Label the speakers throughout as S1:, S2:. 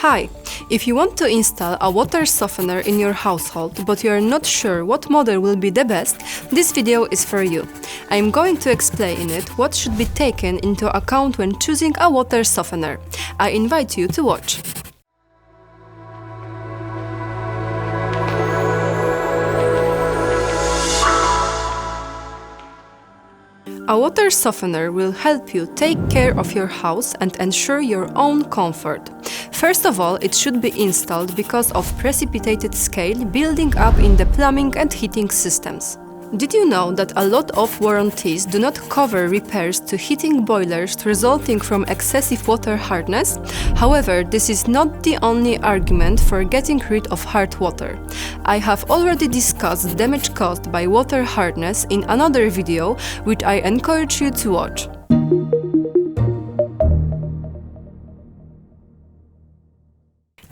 S1: Hi! If you want to install a water softener in your household, but you are not sure what model will be the best, this video is for you. I am going to explain in it what should be taken into account when choosing a water softener. I invite you to watch. A water softener will help you take care of your house and ensure your own comfort. First of all, it should be installed because of precipitated scale building up in the plumbing and heating systems. Did you know that a lot of warranties do not cover repairs to heating boilers resulting from excessive water hardness? However, this is not the only argument for getting rid of hard water. I have already discussed damage caused by water hardness in another video, which I encourage you to watch.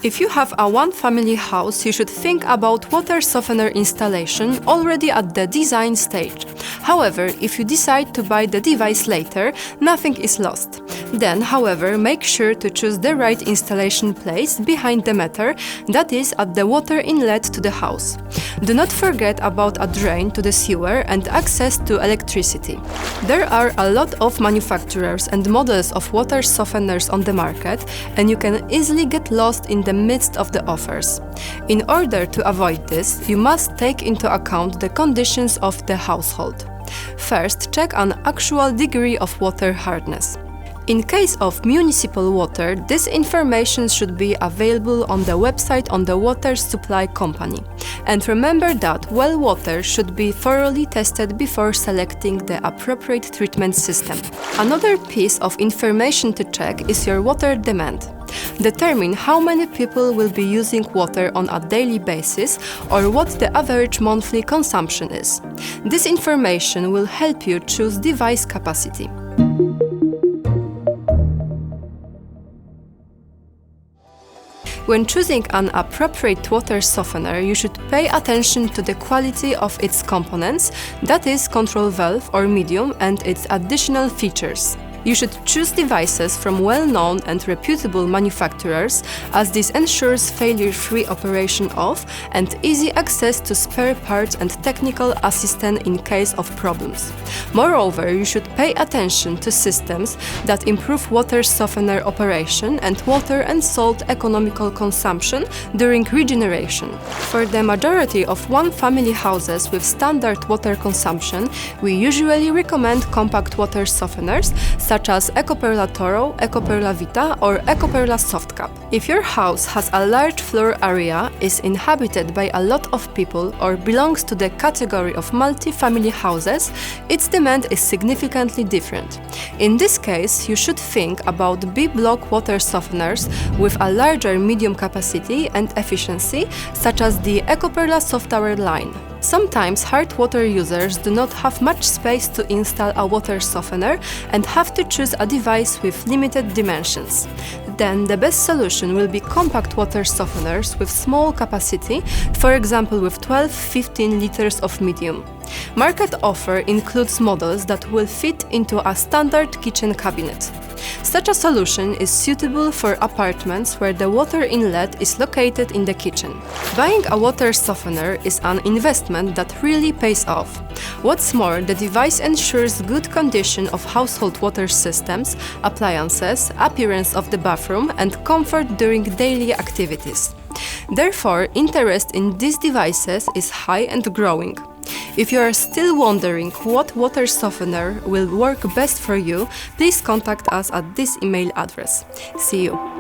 S1: If you have a one-family house, you should think about water softener installation already at the design stage. However, if you decide to buy the device later, nothing is lost. Then, however, make sure to choose the right installation place behind the meter, that is, at the water inlet to the house. Do not forget about a drain to the sewer and access to electricity. There are a lot of manufacturers and models of water softeners on the market, and you can easily get lost in the midst of the offers. In order to avoid this, you must take into account the conditions of the household. First, check an actual degree of water hardness. In case of municipal water, this information should be available on the website on the water supply company. And remember that well water should be thoroughly tested before selecting the appropriate treatment system. Another piece of information to check is your water demand. Determine how many people will be using water on a daily basis or what the average monthly consumption is. This information will help you choose device capacity. When choosing an appropriate water softener, you should pay attention to the quality of its components, that is, control valve or medium, and its additional features. You should choose devices from well-known and reputable manufacturers, as this ensures failure-free operation of and easy access to spare parts and technical assistance in case of problems. Moreover, you should pay attention to systems that improve water softener operation and water and salt economical consumption during regeneration. For the majority of one-family houses with standard water consumption, we usually recommend compact water softeners such as Ecoperla Toro, Ecoperla Vita or Ecoperla Softcap. If your house has a large floor area, is inhabited by a lot of people or belongs to the category of multi-family houses, its demand is significantly different. In this case, you should think about B-block water softeners with a larger medium capacity and efficiency, such as the Ecoperla Soft Tower line. Sometimes hard water users do not have much space to install a water softener and have to choose a device with limited dimensions. Then the best solution will be compact water softeners with small capacity, for example with 12-15 liters of medium. Market offer includes models that will fit into a standard kitchen cabinet. Such a solution is suitable for apartments where the water inlet is located in the kitchen. Buying a water softener is an investment that really pays off. What's more, the device ensures good condition of household water systems, appliances, appearance of the bathroom, and comfort during daily activities. Therefore, interest in these devices is high and growing. If you are still wondering what water softener will work best for you, please contact us at this email address. See you!